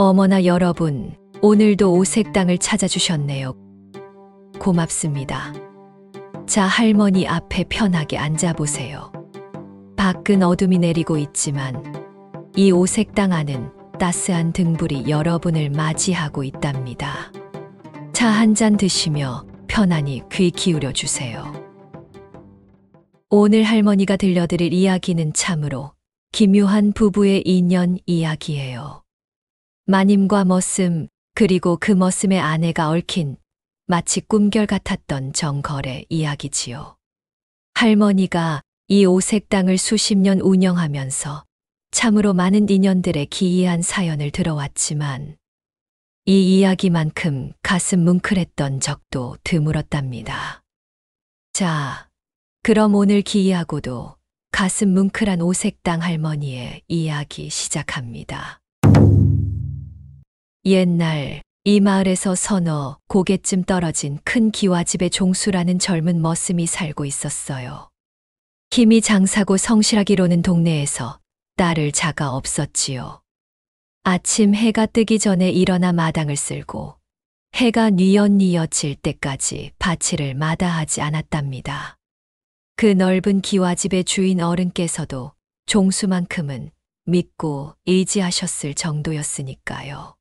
어머나 여러분, 오늘도 오색당을 찾아주셨네요. 고맙습니다. 자, 할머니 앞에 편하게 앉아보세요. 밖은 어둠이 내리고 있지만 이 오색당 안은 따스한 등불이 여러분을 맞이하고 있답니다. 차 한 잔 드시며 편안히 귀 기울여 주세요. 오늘 할머니가 들려드릴 이야기는 참으로 기묘한 부부의 인연 이야기예요. 마님과 머슴, 그리고 그 머슴의 아내가 얽힌 마치 꿈결 같았던 정거래 이야기지요. 할머니가 이 오색당을 수십 년 운영하면서 참으로 많은 인연들의 기이한 사연을 들어왔지만 이 이야기만큼 가슴 뭉클했던 적도 드물었답니다. 자, 그럼 오늘 기이하고도 가슴 뭉클한 오색당 할머니의 이야기 시작합니다. 옛날 이 마을에서 서너 고개쯤 떨어진 큰 기와집의 종수라는 젊은 머슴이 살고 있었어요. 힘이 장사고 성실하기로는 동네에서 딸을 자가 없었지요. 아침 해가 뜨기 전에 일어나 마당을 쓸고 해가 뉘엿뉘엿 질 때까지 밭일을 마다하지 않았답니다. 그 넓은 기와집의 주인 어른께서도 종수만큼은 믿고 의지하셨을 정도였으니까요.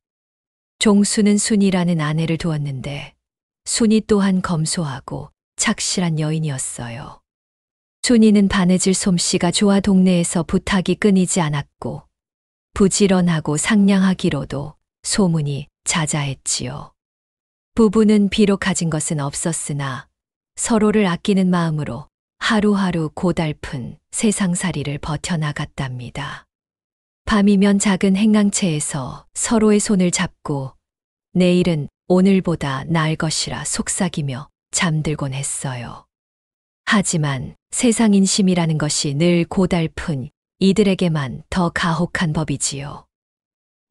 종수는 순이라는 아내를 두었는데 순이 또한 검소하고 착실한 여인이었어요. 순이는 바느질 솜씨가 좋아 동네에서 부탁이 끊이지 않았고 부지런하고 상냥하기로도 소문이 자자했지요. 부부는 비록 가진 것은 없었으나 서로를 아끼는 마음으로 하루하루 고달픈 세상살이를 버텨나갔답니다. 밤이면 작은 행랑채에서 서로의 손을 잡고 내일은 오늘보다 나을 것이라 속삭이며 잠들곤 했어요. 하지만 세상 인심이라는 것이 늘 고달픈 이들에게만 더 가혹한 법이지요.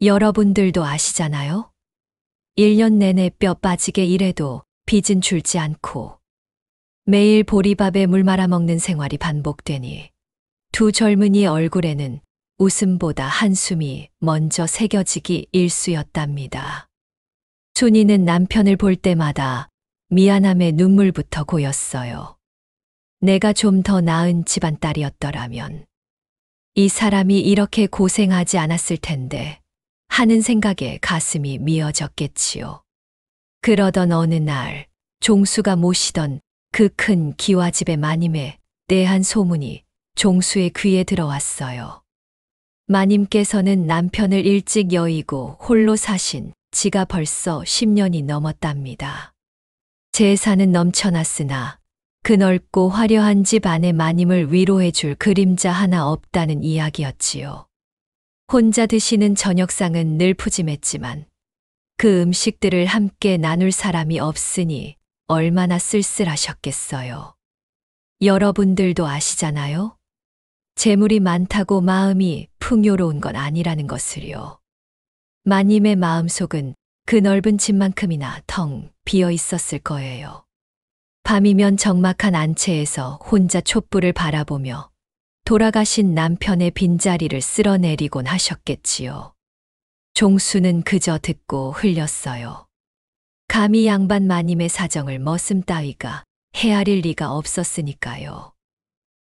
여러분들도 아시잖아요? 1년 내내 뼈 빠지게 일해도 빚은 줄지 않고 매일 보리밥에 물 말아 먹는 생활이 반복되니 두 젊은이의 얼굴에는 웃음보다 한숨이 먼저 새겨지기 일쑤였답니다. 순이는 남편을 볼 때마다 미안함에 눈물부터 고였어요. 내가 좀 더 나은 집안 딸이었더라면 이 사람이 이렇게 고생하지 않았을 텐데 하는 생각에 가슴이 미어졌겠지요. 그러던 어느 날 종수가 모시던 그 큰 기와집의 마님에 대한 소문이 종수의 귀에 들어왔어요. 마님께서는 남편을 일찍 여의고 홀로 사신 지가 벌써 10년이 넘었답니다. 재산은 넘쳐났으나 그 넓고 화려한 집 안에 마님을 위로해 줄 그림자 하나 없다는 이야기였지요. 혼자 드시는 저녁상은 늘 푸짐했지만 그 음식들을 함께 나눌 사람이 없으니 얼마나 쓸쓸하셨겠어요. 여러분들도 아시잖아요? 재물이 많다고 마음이 풍요로운 건 아니라는 것을요. 마님의 마음속은 그 넓은 집만큼이나 텅 비어 있었을 거예요. 밤이면 적막한 안채에서 혼자 촛불을 바라보며 돌아가신 남편의 빈자리를 쓸어내리곤 하셨겠지요. 종수는 그저 듣고 흘렸어요. 감히 양반 마님의 사정을 머슴 따위가 헤아릴 리가 없었으니까요.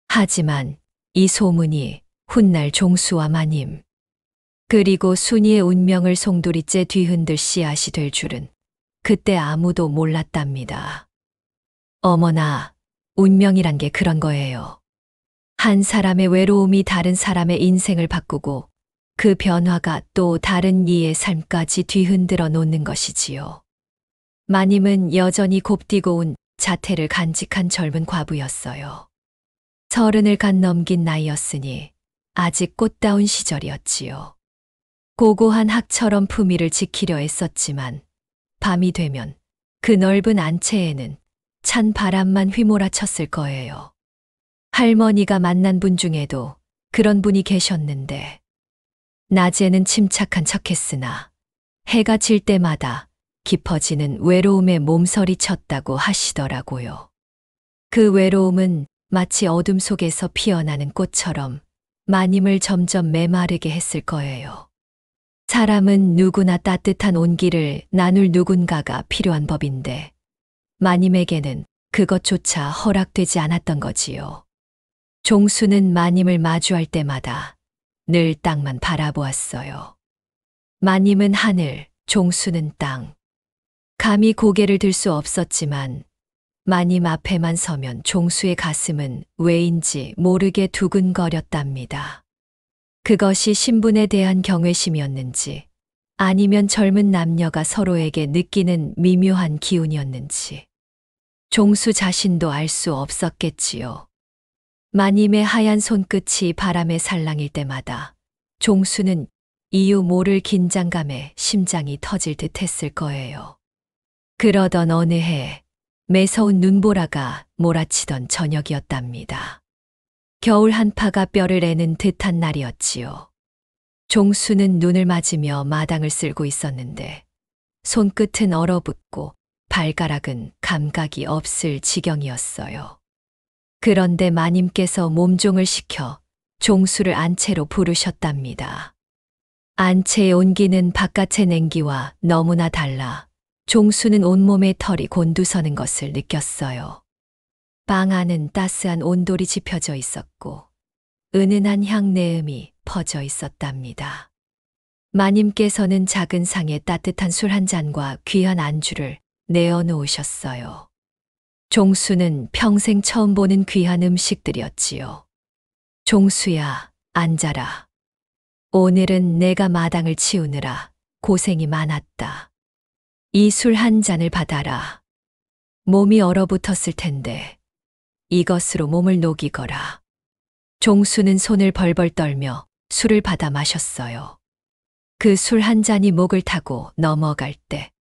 하지만 이 소문이 훗날 종수와 마님, 그리고 순이의 운명을 송두리째 뒤흔들 씨앗이 될 줄은 그때 아무도 몰랐답니다. 어머나, 운명이란 게 그런 거예요. 한 사람의 외로움이 다른 사람의 인생을 바꾸고 그 변화가 또 다른 이의 삶까지 뒤흔들어 놓는 것이지요. 마님은 여전히 곱디고 온 자태를 간직한 젊은 과부였어요. 30을 간 넘긴 나이였으니 아직 꽃다운 시절이었지요. 고고한 학처럼 품위를 지키려 애썼지만 밤이 되면 그 넓은 안채에는 찬 바람만 휘몰아쳤을 거예요. 할머니가 만난 분 중에도 그런 분이 계셨는데 낮에는 침착한 척했으나 해가 질 때마다 깊어지는 외로움에 몸서리 쳤다고 하시더라고요. 그 외로움은 마치 어둠 속에서 피어나는 꽃처럼 마님을 점점 메마르게 했을 거예요. 사람은 누구나 따뜻한 온기를 나눌 누군가가 필요한 법인데 마님에게는 그것조차 허락되지 않았던 거지요. 종수는 마님을 마주할 때마다 늘 땅만 바라보았어요. 마님은 하늘, 종수는 땅. 감히 고개를 들 수 없었지만 마님 앞에만 서면 종수의 가슴은 왜인지 모르게 두근거렸답니다. 그것이 신분에 대한 경외심이었는지 아니면 젊은 남녀가 서로에게 느끼는 미묘한 기운이었는지 종수 자신도 알 수 없었겠지요. 마님의 하얀 손끝이 바람에 살랑일 때마다 종수는 이유 모를 긴장감에 심장이 터질 듯 했을 거예요. 그러던 어느 해 매서운 눈보라가 몰아치던 저녁이었답니다. 겨울 한파가 뼈를 애는 듯한 날이었지요. 종수는 눈을 맞으며 마당을 쓸고 있었는데 손끝은 얼어붙고 발가락은 감각이 없을 지경이었어요. 그런데 마님께서 몸종을 시켜 종수를 안채로 부르셨답니다. 안채의 온기는 바깥의 냉기와 너무나 달라 종수는 온몸에 털이 곤두서는 것을 느꼈어요. 방 안은 따스한 온돌이 지펴져 있었고 은은한 향내음이 퍼져 있었답니다. 마님께서는 작은 상에 따뜻한 술 한 잔과 귀한 안주를 내어놓으셨어요. 종수는 평생 처음 보는 귀한 음식들이었지요. 종수야, 앉아라. 오늘은 내가 마당을 치우느라 고생이 많았다. 이 술 한 잔을 받아라. 몸이 얼어붙었을 텐데 이것으로 몸을 녹이거라. 종수는 손을 벌벌 떨며 술을 받아 마셨어요. 그 술 한 잔이 목을 타고 넘어갈 때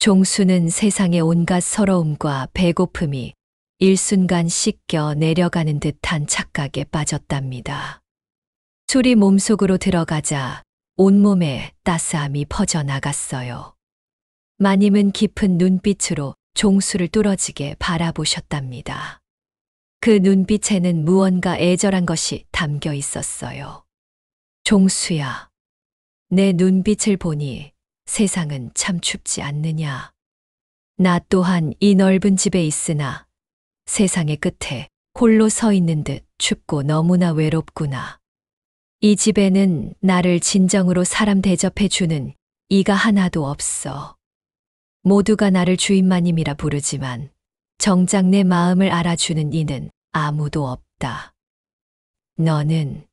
종수는 세상의 온갖 서러움과 배고픔이 일순간 씻겨 내려가는 듯한 착각에 빠졌답니다. 술이 몸속으로 들어가자 온몸에 따스함이 퍼져나갔어요. 마님은 깊은 눈빛으로 종수를 뚫어지게 바라보셨답니다. 그 눈빛에는 무언가 애절한 것이 담겨 있었어요. 종수야, 내 눈빛을 보니 세상은 참 춥지 않느냐. 나 또한 이 넓은 집에 있으나 세상의 끝에 홀로 서 있는 듯 춥고 너무나 외롭구나. 이 집에는 나를 진정으로 사람 대접해 주는 이가 하나도 없어. 모두가 나를 주인마님이라 부르지만 정작 내 마음을 알아주는 이는 아무도 없다. 너는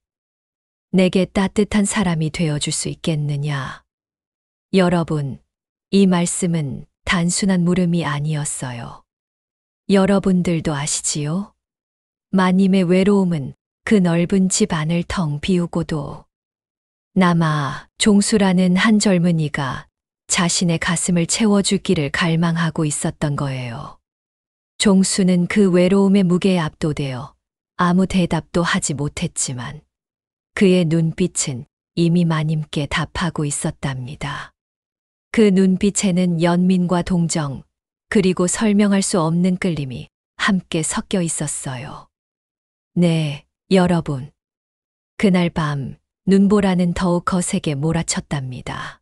내게 따뜻한 사람이 되어줄 수 있겠느냐? 여러분, 이 말씀은 단순한 물음이 아니었어요. 여러분들도 아시지요? 마님의 외로움은 그 넓은 집 안을 텅 비우고도 남아 종수라는 한 젊은이가 자신의 가슴을 채워주기를 갈망하고 있었던 거예요. 종수는 그 외로움의 무게에 압도되어 아무 대답도 하지 못했지만 그의 눈빛은 이미 마님께 답하고 있었답니다. 그 눈빛에는 연민과 동정, 그리고 설명할 수 없는 끌림이 함께 섞여 있었어요. 네, 여러분. 그날 밤 눈보라는 더욱 거세게 몰아쳤답니다.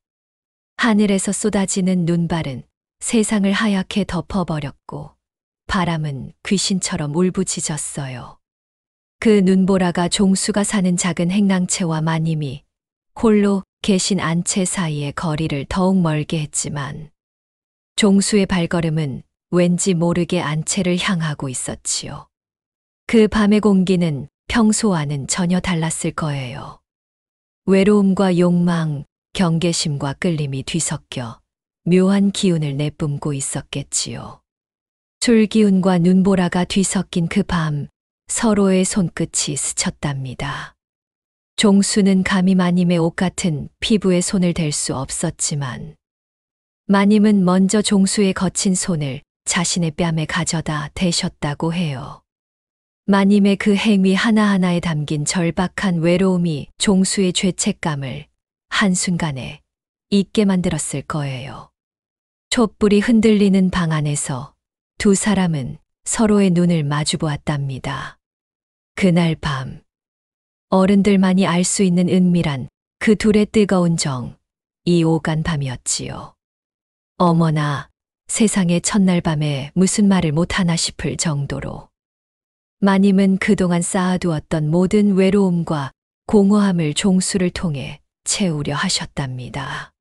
하늘에서 쏟아지는 눈발은 세상을 하얗게 덮어버렸고 바람은 귀신처럼 울부짖었어요. 그 눈보라가 종수가 사는 작은 행랑채와 마님이 홀로 계신 안채 사이의 거리를 더욱 멀게 했지만 종수의 발걸음은 왠지 모르게 안채를 향하고 있었지요. 그 밤의 공기는 평소와는 전혀 달랐을 거예요. 외로움과 욕망, 경계심과 끌림이 뒤섞여 묘한 기운을 내뿜고 있었겠지요. 술기운과 눈보라가 뒤섞인 그 밤 서로의 손끝이 스쳤답니다. 종수는 감히 마님의 옷 같은 피부에 손을 댈 수 없었지만 마님은 먼저 종수의 거친 손을 자신의 뺨에 가져다 대셨다고 해요. 마님의 그 행위 하나하나에 담긴 절박한 외로움이 종수의 죄책감을 한순간에 잊게 만들었을 거예요. 촛불이 흔들리는 방 안에서 두 사람은 서로의 눈을 마주보았답니다. 그날 밤 어른들만이 알 수 있는 은밀한 그 둘의 뜨거운 정, 이 오간 밤이었지요. 어머나, 세상에 첫날 밤에 무슨 말을 못하나 싶을 정도로. 마님은 그동안 쌓아두었던 모든 외로움과 공허함을 종수를 통해 채우려 하셨답니다.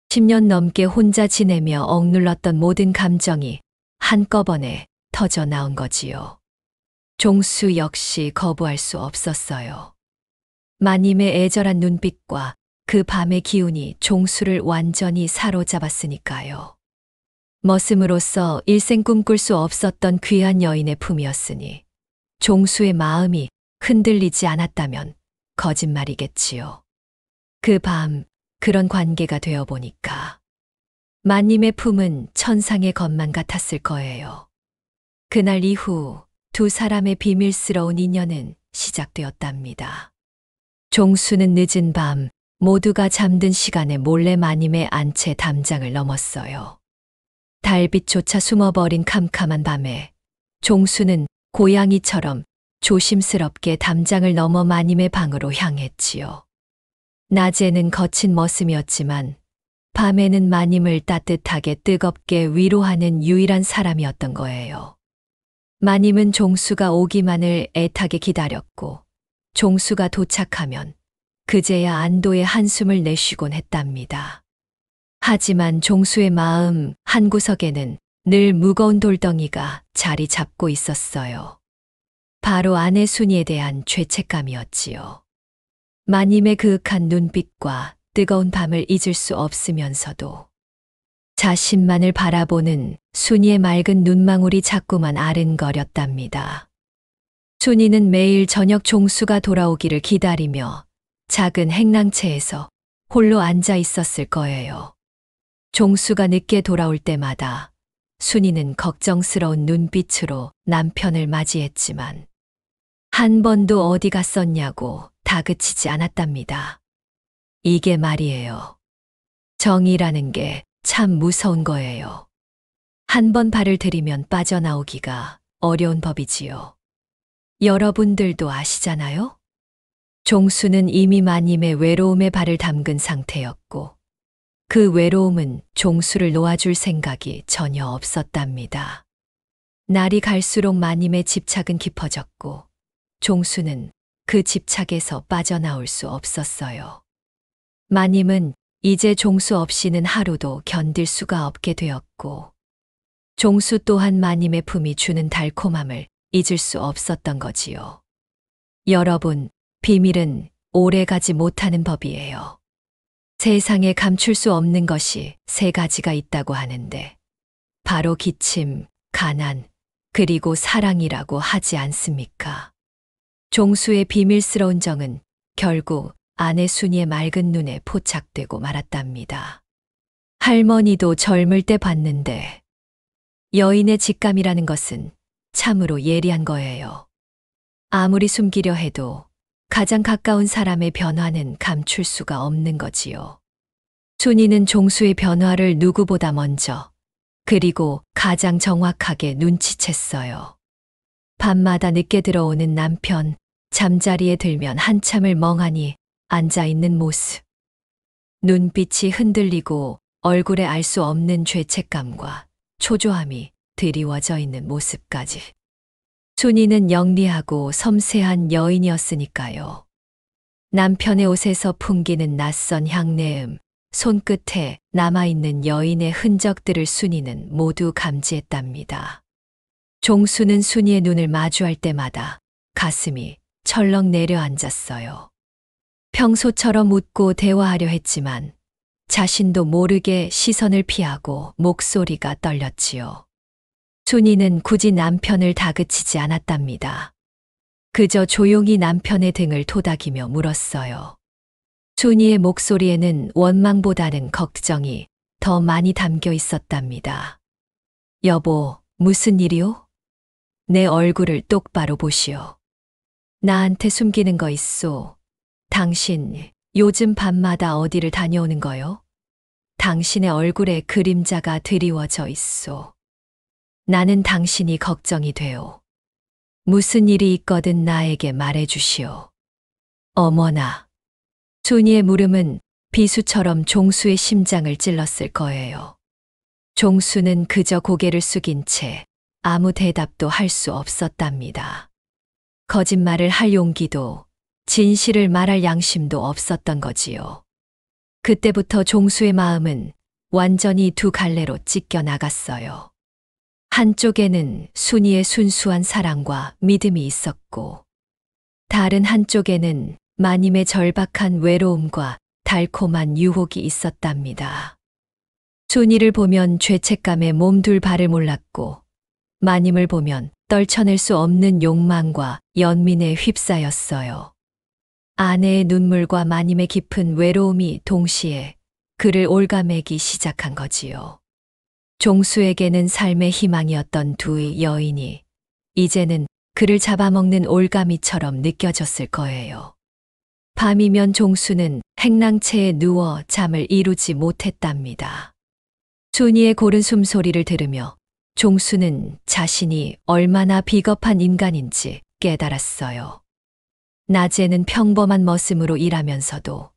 10년 넘게 혼자 지내며 억눌렀던 모든 감정이 한꺼번에 터져 나온 거지요. 종수 역시 거부할 수 없었어요. 마님의 애절한 눈빛과 그 밤의 기운이 종수를 완전히 사로잡았으니까요. 머슴으로서 일생 꿈꿀 수 없었던 귀한 여인의 품이었으니 종수의 마음이 흔들리지 않았다면 거짓말이겠지요. 그 밤 그런 관계가 되어 보니까 마님의 품은 천상의 것만 같았을 거예요. 그날 이후 두 사람의 비밀스러운 인연은 시작되었답니다. 종수는 늦은 밤 모두가 잠든 시간에 몰래 마님의 안채 담장을 넘었어요. 달빛조차 숨어버린 캄캄한 밤에 종수는 고양이처럼 조심스럽게 담장을 넘어 마님의 방으로 향했지요. 낮에는 거친 머슴이었지만 밤에는 마님을 따뜻하게 뜨겁게 위로하는 유일한 사람이었던 거예요. 마님은 종수가 오기만을 애타게 기다렸고 종수가 도착하면 그제야 안도의 한숨을 내쉬곤 했답니다. 하지만 종수의 마음 한구석에는 늘 무거운 돌덩이가 자리 잡고 있었어요. 바로 아내 순이에 대한 죄책감이었지요. 마님의 그윽한 눈빛과 뜨거운 밤을 잊을 수 없으면서도 자신만을 바라보는 순이의 맑은 눈망울이 자꾸만 아른거렸답니다. 순이는 매일 저녁 종수가 돌아오기를 기다리며 작은 행랑채에서 홀로 앉아 있었을 거예요. 종수가 늦게 돌아올 때마다 순이는 걱정스러운 눈빛으로 남편을 맞이했지만 한 번도 어디 갔었냐고 다그치지 않았답니다. 이게 말이에요. 정이라는 게 참 무서운 거예요. 한 번 발을 들이면 빠져나오기가 어려운 법이지요. 여러분들도 아시잖아요? 종수는 이미 마님의 외로움에 발을 담근 상태였고 그 외로움은 종수를 놓아줄 생각이 전혀 없었답니다. 날이 갈수록 마님의 집착은 깊어졌고 종수는 그 집착에서 빠져나올 수 없었어요. 마님은 이제 종수 없이는 하루도 견딜 수가 없게 되었고 종수 또한 마님의 품이 주는 달콤함을 잊을 수 없었던 거지요. 여러분, 비밀은 오래가지 못하는 법이에요. 세상에 감출 수 없는 것이 세 가지가 있다고 하는데 바로 기침, 가난, 그리고 사랑이라고 하지 않습니까? 종수의 비밀스러운 정은 결국 아내 순이의 맑은 눈에 포착되고 말았답니다. 할머니도 젊을 때 봤는데 여인의 직감이라는 것은 참으로 예리한 거예요. 아무리 숨기려 해도 가장 가까운 사람의 변화는 감출 수가 없는 거지요. 순이는 종수의 변화를 누구보다 먼저 그리고 가장 정확하게 눈치챘어요. 밤마다 늦게 들어오는 남편, 잠자리에 들면 한참을 멍하니 앉아있는 모습. 눈빛이 흔들리고 얼굴에 알 수 없는 죄책감과 초조함이 드리워져 있는 모습까지. 순이는 영리하고 섬세한 여인이었으니까요. 남편의 옷에서 풍기는 낯선 향내음, 손끝에 남아있는 여인의 흔적들을 순이는 모두 감지했답니다. 종수는 순이의 눈을 마주할 때마다 가슴이 철렁 내려앉았어요. 평소처럼 웃고 대화하려 했지만 자신도 모르게 시선을 피하고 목소리가 떨렸지요. 순이는 굳이 남편을 다그치지 않았답니다. 그저 조용히 남편의 등을 토닥이며 물었어요. 순이의 목소리에는 원망보다는 걱정이 더 많이 담겨 있었답니다. 여보, 무슨 일이오? 내 얼굴을 똑바로 보시오. 나한테 숨기는 거 있소. 당신 요즘 밤마다 어디를 다녀오는 거요? 당신의 얼굴에 그림자가 드리워져 있소. 나는 당신이 걱정이 돼요. 무슨 일이 있거든 나에게 말해 주시오. 어머나. 순이의 물음은 비수처럼 종수의 심장을 찔렀을 거예요. 종수는 그저 고개를 숙인 채 아무 대답도 할 수 없었답니다. 거짓말을 할 용기도 진실을 말할 양심도 없었던 거지요. 그때부터 종수의 마음은 완전히 두 갈래로 찢겨 나갔어요. 한쪽에는 순이의 순수한 사랑과 믿음이 있었고, 다른 한쪽에는 마님의 절박한 외로움과 달콤한 유혹이 있었답니다. 순이를 보면 죄책감에 몸둘 바를 몰랐고, 마님을 보면 떨쳐낼 수 없는 욕망과 연민에 휩싸였어요. 아내의 눈물과 마님의 깊은 외로움이 동시에 그를 올가매기 시작한 거지요. 종수에게는 삶의 희망이었던 두 여인이 이제는 그를 잡아먹는 올가미처럼 느껴졌을 거예요. 밤이면 종수는 행랑채에 누워 잠을 이루지 못했답니다. 순이의 고른 숨소리를 들으며 종수는 자신이 얼마나 비겁한 인간인지 깨달았어요. 낮에는 평범한 머슴으로 일하면서도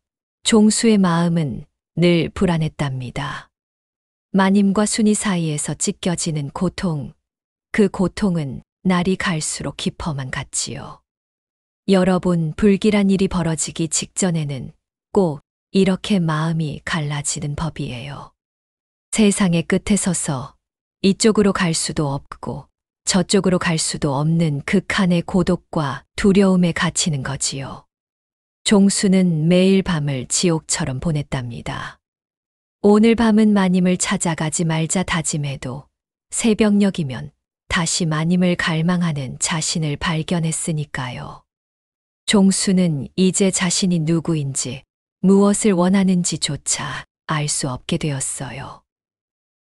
종수의 마음은 늘 불안했답니다. 마님과 순이 사이에서 찢겨지는 고통, 그 고통은 날이 갈수록 깊어만 갔지요. 여러분, 불길한 일이 벌어지기 직전에는 꼭 이렇게 마음이 갈라지는 법이에요. 세상의 끝에 서서 이쪽으로 갈 수도 없고 저쪽으로 갈 수도 없는 극한의 고독과 두려움에 갇히는 거지요. 종수는 매일 밤을 지옥처럼 보냈답니다. 오늘 밤은 마님을 찾아가지 말자 다짐해도 새벽녘이면 다시 마님을 갈망하는 자신을 발견했으니까요. 종수는 이제 자신이 누구인지 무엇을 원하는지조차 알 수 없게 되었어요.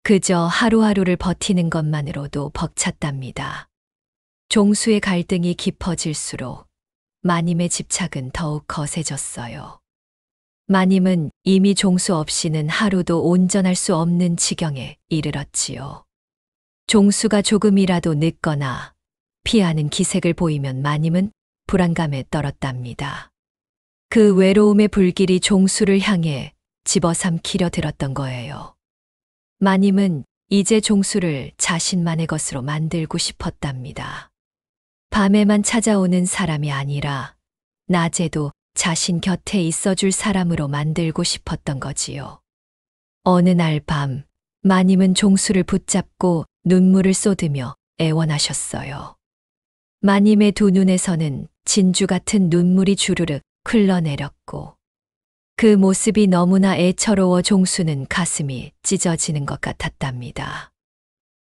그저 하루하루를 버티는 것만으로도 벅찼답니다. 종수의 갈등이 깊어질수록 마님의 집착은 더욱 거세졌어요. 마님은 이미 종수 없이는 하루도 온전할 수 없는 지경에 이르렀지요. 종수가 조금이라도 늦거나 피하는 기색을 보이면 마님은 불안감에 떨었답니다. 그 외로움의 불길이 종수를 향해 집어삼키려 들었던 거예요. 마님은 이제 종수를 자신만의 것으로 만들고 싶었답니다. 밤에만 찾아오는 사람이 아니라 낮에도 자신 곁에 있어줄 사람으로 만들고 싶었던 거지요. 어느 날 밤, 마님은 종수를 붙잡고 눈물을 쏟으며 애원하셨어요. 마님의 두 눈에서는 진주 같은 눈물이 주르륵 흘러내렸고, 그 모습이 너무나 애처로워 종수는 가슴이 찢어지는 것 같았답니다.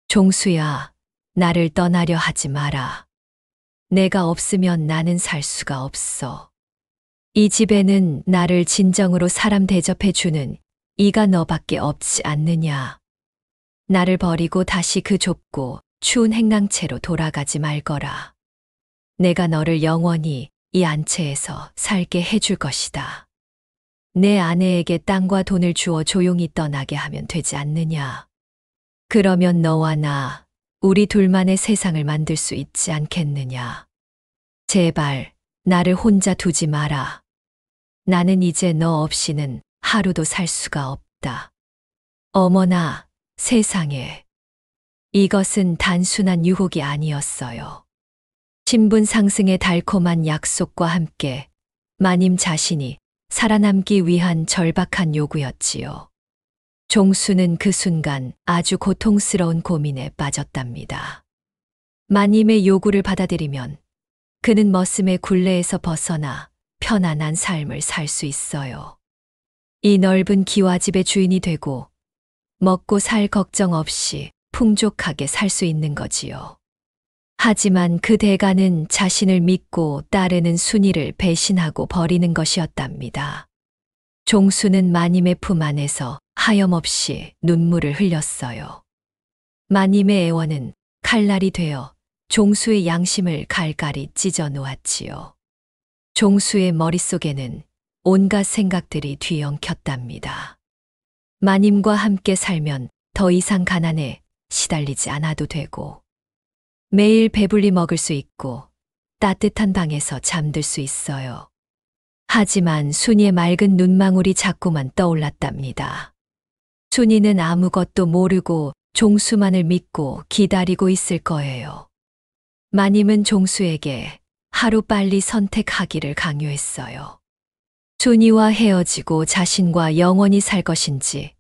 종수야, 나를 떠나려 하지 마라. 내가 없으면 나는 살 수가 없어. 이 집에는 나를 진정으로 사람 대접해주는 이가 너밖에 없지 않느냐. 나를 버리고 다시 그 좁고 추운 행랑채로 돌아가지 말거라. 내가 너를 영원히 이 안채에서 살게 해줄 것이다. 내 아내에게 땅과 돈을 주어 조용히 떠나게 하면 되지 않느냐. 그러면 너와 나, 우리 둘만의 세상을 만들 수 있지 않겠느냐. 제발 나를 혼자 두지 마라. 나는 이제 너 없이는 하루도 살 수가 없다. 어머나, 세상에. 이것은 단순한 유혹이 아니었어요. 신분 상승의 달콤한 약속과 함께 마님 자신이 살아남기 위한 절박한 요구였지요. 종수는 그 순간 아주 고통스러운 고민에 빠졌답니다. 마님의 요구를 받아들이면 그는 머슴의 굴레에서 벗어나 편안한 삶을 살 수 있어요. 이 넓은 기와집의 주인이 되고 먹고 살 걱정 없이 풍족하게 살 수 있는 거지요. 하지만 그 대가는 자신을 믿고 따르는 순이를 배신하고 버리는 것이었답니다. 종수는 마님의 품 안에서 하염없이 눈물을 흘렸어요. 마님의 애원은 칼날이 되어 종수의 양심을 갈갈이 찢어 놓았지요. 종수의 머릿속에는 온갖 생각들이 뒤엉켰답니다. 마님과 함께 살면 더 이상 가난에 시달리지 않아도 되고, 매일 배불리 먹을 수 있고 따뜻한 방에서 잠들 수 있어요. 하지만 순이의 맑은 눈망울이 자꾸만 떠올랐답니다. 순이는 아무것도 모르고 종수만을 믿고 기다리고 있을 거예요. 마님은 종수에게 하루빨리 선택하기를 강요했어요. 순이와 헤어지고 자신과 영원히 살 것인지,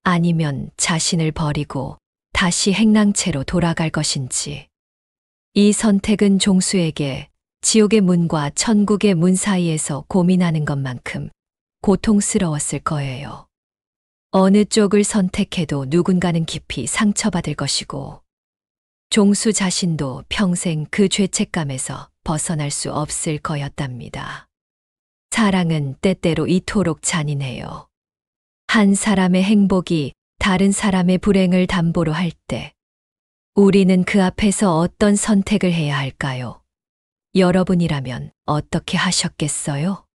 아니면 자신을 버리고 다시 행랑채로 돌아갈 것인지. 이 선택은 종수에게 지옥의 문과 천국의 문 사이에서 고민하는 것만큼 고통스러웠을 거예요. 어느 쪽을 선택해도 누군가는 깊이 상처받을 것이고, 종수 자신도 평생 그 죄책감에서 벗어날 수 없을 거였답니다. 사랑은 때때로 이토록 잔인해요. 한 사람의 행복이 다른 사람의 불행을 담보로 할 때, 우리는 그 앞에서 어떤 선택을 해야 할까요? 여러분이라면 어떻게 하셨겠어요?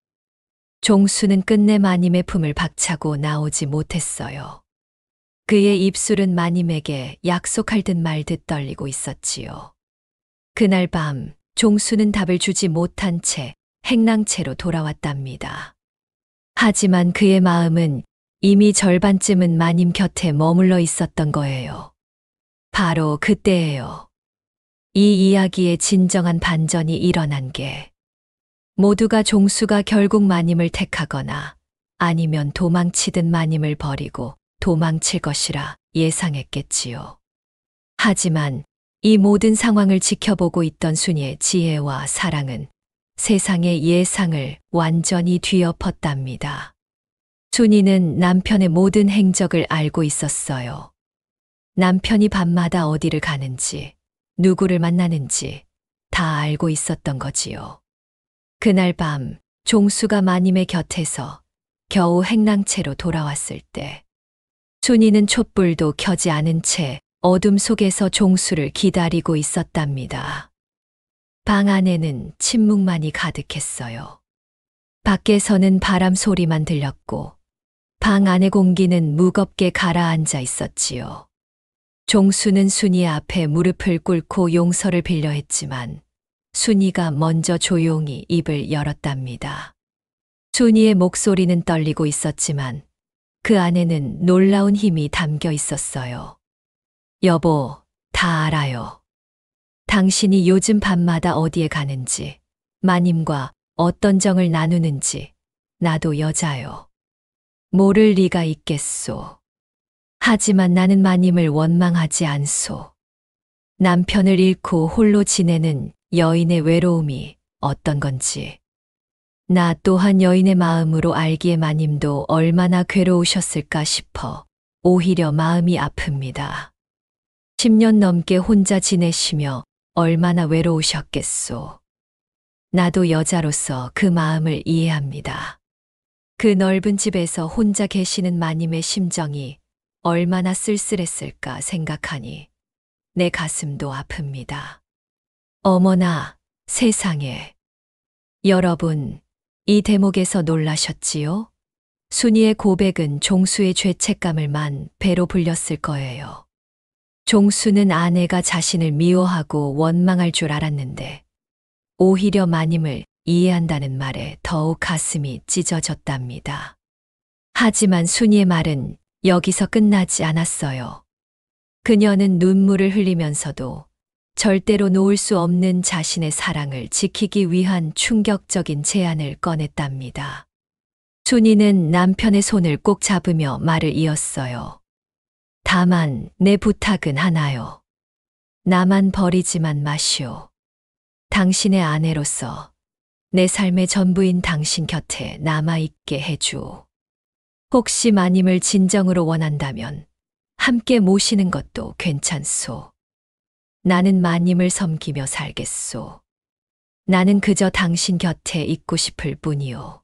종수는 끝내 마님의 품을 박차고 나오지 못했어요. 그의 입술은 마님에게 약속할 듯 말 듯 떨리고 있었지요. 그날 밤 종수는 답을 주지 못한 채 행랑채로 돌아왔답니다. 하지만 그의 마음은 이미 절반쯤은 마님 곁에 머물러 있었던 거예요. 바로 그때예요. 이 이야기의 진정한 반전이 일어난 게, 모두가 종수가 결국 마님을 택하거나 아니면 도망치듯 마님을 버리고 도망칠 것이라 예상했겠지요. 하지만 이 모든 상황을 지켜보고 있던 순이의 지혜와 사랑은 세상의 예상을 완전히 뒤엎었답니다. 순이는 남편의 모든 행적을 알고 있었어요. 남편이 밤마다 어디를 가는지, 누구를 만나는지 다 알고 있었던 거지요. 그날 밤 종수가 마님의 곁에서 겨우 행랑채로 돌아왔을 때, 순이는 촛불도 켜지 않은 채 어둠 속에서 종수를 기다리고 있었답니다. 방 안에는 침묵만이 가득했어요. 밖에서는 바람 소리만 들렸고 방 안의 공기는 무겁게 가라앉아 있었지요. 종수는 순이의 앞에 무릎을 꿇고 용서를 빌려 했지만 순이가 먼저 조용히 입을 열었답니다. 순이의 목소리는 떨리고 있었지만 그 안에는 놀라운 힘이 담겨 있었어요. 여보, 다 알아요. 당신이 요즘 밤마다 어디에 가는지, 마님과 어떤 정을 나누는지, 나도 여자요. 모를 리가 있겠소. 하지만 나는 마님을 원망하지 않소. 남편을 잃고 홀로 지내는 여인의 외로움이 어떤 건지, 나 또한 여인의 마음으로 알기에 마님도 얼마나 괴로우셨을까 싶어 오히려 마음이 아픕니다. 10년 넘게 혼자 지내시며 얼마나 외로우셨겠소. 나도 여자로서 그 마음을 이해합니다. 그 넓은 집에서 혼자 계시는 마님의 심정이 얼마나 쓸쓸했을까 생각하니 내 가슴도 아픕니다. 어머나 세상에. 여러분, 이 대목에서 놀라셨지요? 순이의 고백은 종수의 죄책감을 만 배로 불렸을 거예요. 종수는 아내가 자신을 미워하고 원망할 줄 알았는데 오히려 마님을 이해한다는 말에 더욱 가슴이 찢어졌답니다. 하지만 순이의 말은 여기서 끝나지 않았어요. 그녀는 눈물을 흘리면서도 절대로 놓을 수 없는 자신의 사랑을 지키기 위한 충격적인 제안을 꺼냈답니다. 순이는 남편의 손을 꼭 잡으며 말을 이었어요. 다만 내 부탁은 하나요. 나만 버리지만 마시오. 당신의 아내로서 내 삶의 전부인 당신 곁에 남아있게 해주오. 혹시 마님을 진정으로 원한다면 함께 모시는 것도 괜찮소. 나는 마님을 섬기며 살겠소. 나는 그저 당신 곁에 있고 싶을 뿐이오.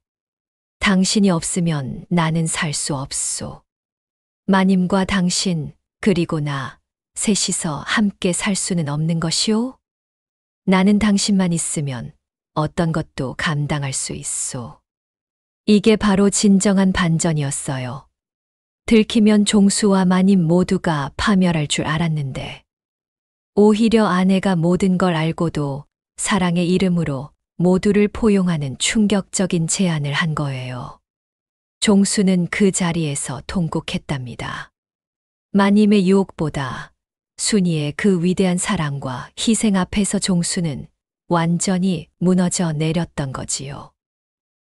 당신이 없으면 나는 살 수 없소. 마님과 당신, 그리고 나, 셋이서 함께 살 수는 없는 것이오? 나는 당신만 있으면 어떤 것도 감당할 수 있소. 이게 바로 진정한 반전이었어요. 들키면 종수와 마님 모두가 파멸할 줄 알았는데, 오히려 아내가 모든 걸 알고도 사랑의 이름으로 모두를 포용하는 충격적인 제안을 한 거예요. 종수는 그 자리에서 통곡했답니다. 마님의 유혹보다 순이의 그 위대한 사랑과 희생 앞에서 종수는 완전히 무너져 내렸던 거지요.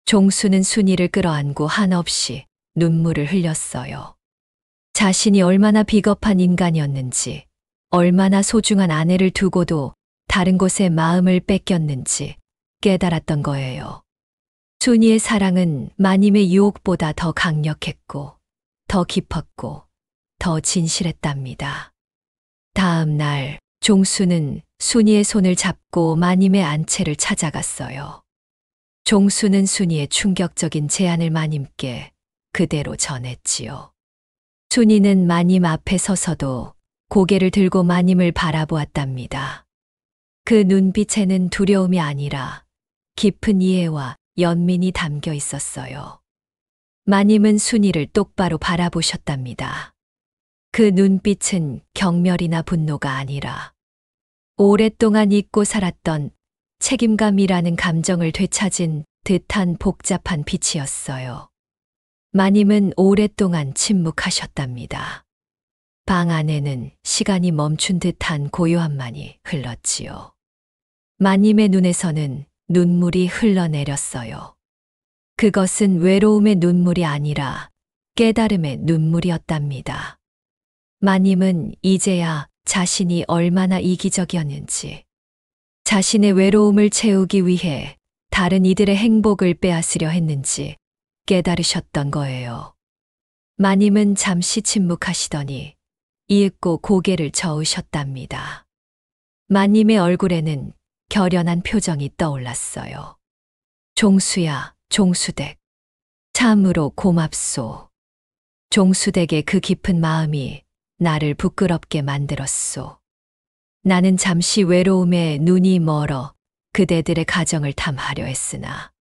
종수는 순이를 끌어안고 한없이 눈물을 흘렸어요. 자신이 얼마나 비겁한 인간이었는지, 얼마나 소중한 아내를 두고도 다른 곳에 마음을 뺏겼는지 깨달았던 거예요. 순이의 사랑은 마님의 유혹보다 더 강력했고, 더 깊었고, 더 진실했답니다. 다음 날, 종수는 순이의 손을 잡고 마님의 안채를 찾아갔어요. 종수는 순이의 충격적인 제안을 마님께 그대로 전했지요. 순이는 마님 앞에 서서도 고개를 들고 마님을 바라보았답니다. 그 눈빛에는 두려움이 아니라 깊은 이해와 연민이 담겨 있었어요. 마님은 순이를 똑바로 바라보셨답니다. 그 눈빛은 경멸이나 분노가 아니라 오랫동안 잊고 살았던 책임감이라는 감정을 되찾은 듯한 복잡한 빛이었어요. 마님은 오랫동안 침묵하셨답니다. 방 안에는 시간이 멈춘 듯한 고요함만이 흘렀지요. 마님의 눈에서는 눈물이 흘러내렸어요. 그것은 외로움의 눈물이 아니라 깨달음의 눈물이었답니다. 마님은 이제야 자신이 얼마나 이기적이었는지, 자신의 외로움을 채우기 위해 다른 이들의 행복을 빼앗으려 했는지 깨달으셨던 거예요. 마님은 잠시 침묵하시더니 이윽고 고개를 저으셨답니다. 마님의 얼굴에는 결연한 표정이 떠올랐어요. 종수야, 종수댁. 참으로 고맙소. 종수댁의 그 깊은 마음이 나를 부끄럽게 만들었소. 나는 잠시 외로움에 눈이 멀어 그대들의 가정을 탐하려 했으나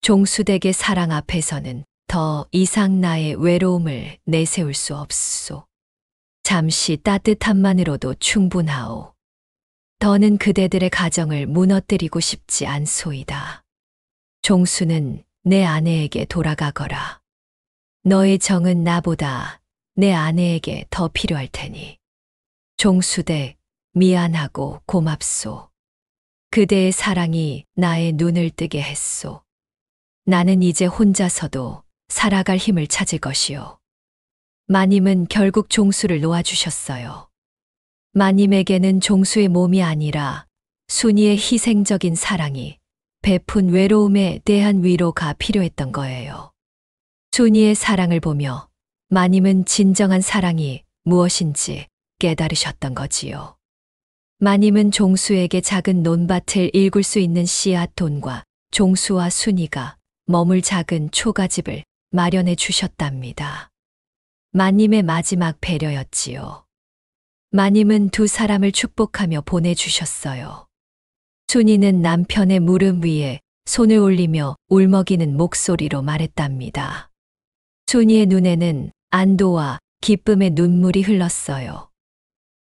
종수댁의 사랑 앞에서는 더 이상 나의 외로움을 내세울 수 없소. 잠시 따뜻함만으로도 충분하오. 더는 그대들의 가정을 무너뜨리고 싶지 않소이다. 종수는 내 아내에게 돌아가거라. 너의 정은 나보다 내 아내에게 더 필요할 테니. 종수댁, 미안하고 고맙소. 그대의 사랑이 나의 눈을 뜨게 했소. 나는 이제 혼자서도 살아갈 힘을 찾을 것이오. 마님은 결국 종수를 놓아주셨어요. 마님에게는 종수의 몸이 아니라 순이의 희생적인 사랑이 베푼 외로움에 대한 위로가 필요했던 거예요. 순이의 사랑을 보며 마님은 진정한 사랑이 무엇인지 깨달으셨던 거지요. 마님은 종수에게 작은 논밭을 일굴 수 있는 씨앗돈과 종수와 순이가 머물 작은 초가집을 마련해 주셨답니다. 마님의 마지막 배려였지요. 마님은 두 사람을 축복하며 보내주셨어요. 순이는 남편의 무릎 위에 손을 올리며 울먹이는 목소리로 말했답니다. 순이의 눈에는 안도와 기쁨의 눈물이 흘렀어요.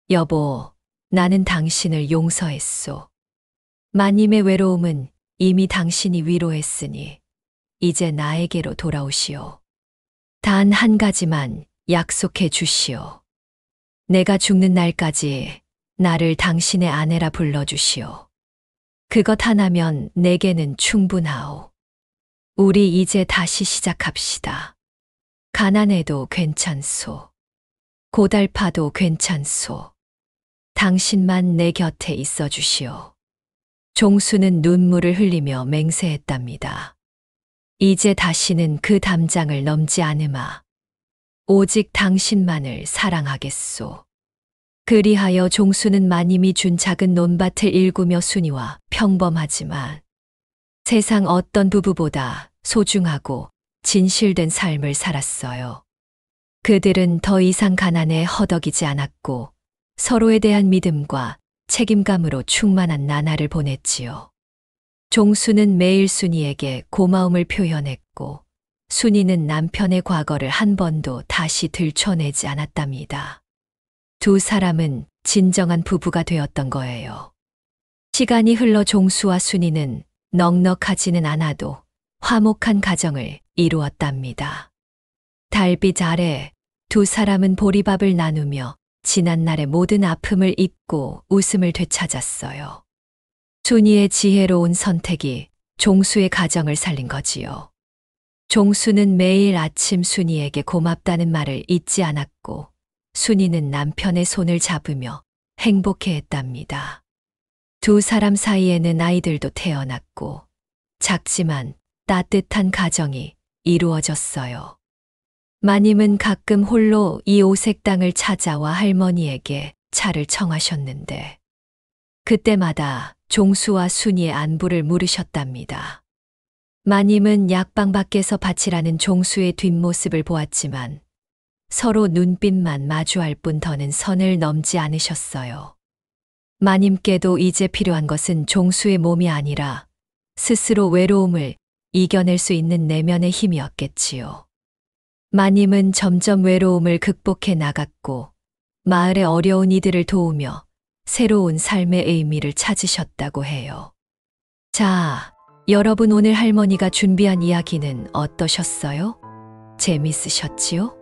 여보, 나는 당신을 용서했소. 마님의 외로움은 이미 당신이 위로했으니 이제 나에게로 돌아오시오. 단 한 가지만 약속해 주시오. 내가 죽는 날까지 나를 당신의 아내라 불러주시오. 그것 하나면 내게는 충분하오. 우리 이제 다시 시작합시다. 가난해도 괜찮소. 고달파도 괜찮소. 당신만 내 곁에 있어 주시오. 종수는 눈물을 흘리며 맹세했답니다. 이제 다시는 그 담장을 넘지 않으마. 오직 당신만을 사랑하겠소. 그리하여 종수는 마님이 준 작은 논밭을 일구며 순이와 평범하지만 세상 어떤 부부보다 소중하고 진실된 삶을 살았어요. 그들은 더 이상 가난에 허덕이지 않았고 서로에 대한 믿음과 책임감으로 충만한 나날을 보냈지요. 종수는 매일 순이에게 고마움을 표현했고 순이는 남편의 과거를 한 번도 다시 들춰내지 않았답니다. 두 사람은 진정한 부부가 되었던 거예요. 시간이 흘러 종수와 순이는 넉넉하지는 않아도 화목한 가정을 이루었답니다. 달빛 아래 두 사람은 보리밥을 나누며 지난날의 모든 아픔을 잊고 웃음을 되찾았어요. 순이의 지혜로운 선택이 종수의 가정을 살린 거지요. 종수는 매일 아침 순이에게 고맙다는 말을 잊지 않았고 순이는 남편의 손을 잡으며 행복해했답니다. 두 사람 사이에는 아이들도 태어났고 작지만 따뜻한 가정이 이루어졌어요. 마님은 가끔 홀로 이 오색 땅을 찾아와 할머니에게 차를 청하셨는데 그때마다 종수와 순이의 안부를 물으셨답니다. 마님은 약방 밖에서 밭이라는 종수의 뒷모습을 보았지만 서로 눈빛만 마주할 뿐 더는 선을 넘지 않으셨어요. 마님께도 이제 필요한 것은 종수의 몸이 아니라 스스로 외로움을 이겨낼 수 있는 내면의 힘이었겠지요. 마님은 점점 외로움을 극복해 나갔고 마을의 어려운 이들을 도우며 새로운 삶의 의미를 찾으셨다고 해요. 자, 여러분 오늘 할머니가 준비한 이야기는 어떠셨어요? 재밌으셨지요?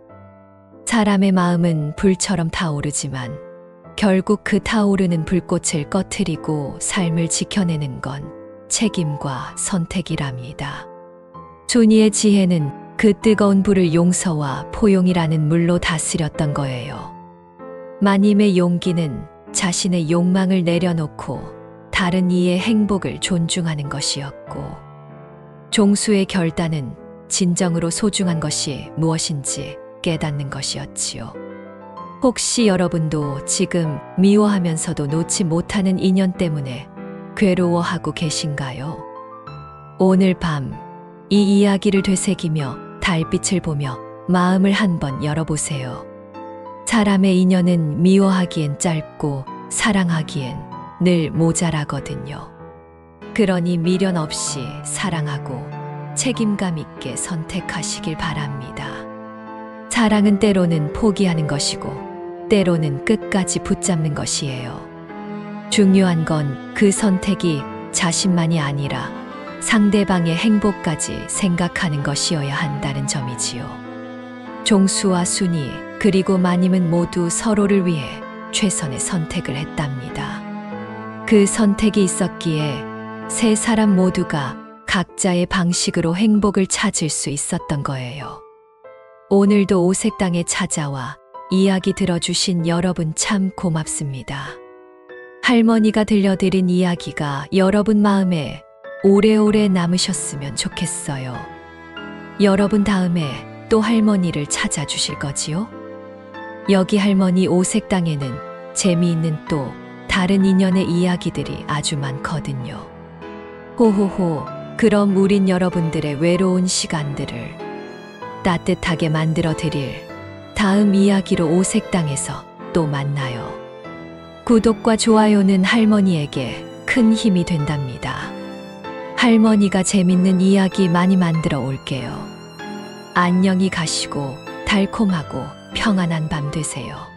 사람의 마음은 불처럼 타오르지만 결국 그 타오르는 불꽃을 꺼트리고 삶을 지켜내는 건 책임과 선택이랍니다. 순이의 지혜는 그 뜨거운 불을 용서와 포용이라는 물로 다스렸던 거예요. 마님의 용기는 자신의 욕망을 내려놓고 다른 이의 행복을 존중하는 것이었고 종수의 결단은 진정으로 소중한 것이 무엇인지 깨닫는 것이었지요. 혹시 여러분도 지금 미워하면서도 놓지 못하는 인연 때문에 괴로워하고 계신가요? 오늘 밤 이 이야기를 되새기며 달빛을 보며 마음을 한번 열어보세요. 사람의 인연은 미워하기엔 짧고 사랑하기엔 늘 모자라거든요. 그러니 미련 없이 사랑하고 책임감 있게 선택하시길 바랍니다. 사랑은 때로는 포기하는 것이고 때로는 끝까지 붙잡는 것이에요. 중요한 건 그 선택이 자신만이 아니라 상대방의 행복까지 생각하는 것이어야 한다는 점이지요. 종수와 순이 그리고 마님은 모두 서로를 위해 최선의 선택을 했답니다. 그 선택이 있었기에 세 사람 모두가 각자의 방식으로 행복을 찾을 수 있었던 거예요. 오늘도 오색당에 찾아와 이야기 들어주신 여러분 참 고맙습니다. 할머니가 들려드린 이야기가 여러분 마음에 오래오래 남으셨으면 좋겠어요. 여러분 다음에 또 할머니를 찾아주실 거지요? 여기 할머니 오색당에는 재미있는 또 다른 인연의 이야기들이 아주 많거든요. 호호호, 그럼 우린 여러분들의 외로운 시간들을 따뜻하게 만들어 드릴 다음 이야기로 오색당에서 또 만나요. 구독과 좋아요는 할머니에게 큰 힘이 된답니다. 할머니가 재밌는 이야기 많이 만들어 올게요. 안녕히 가시고 달콤하고 평안한 밤 되세요.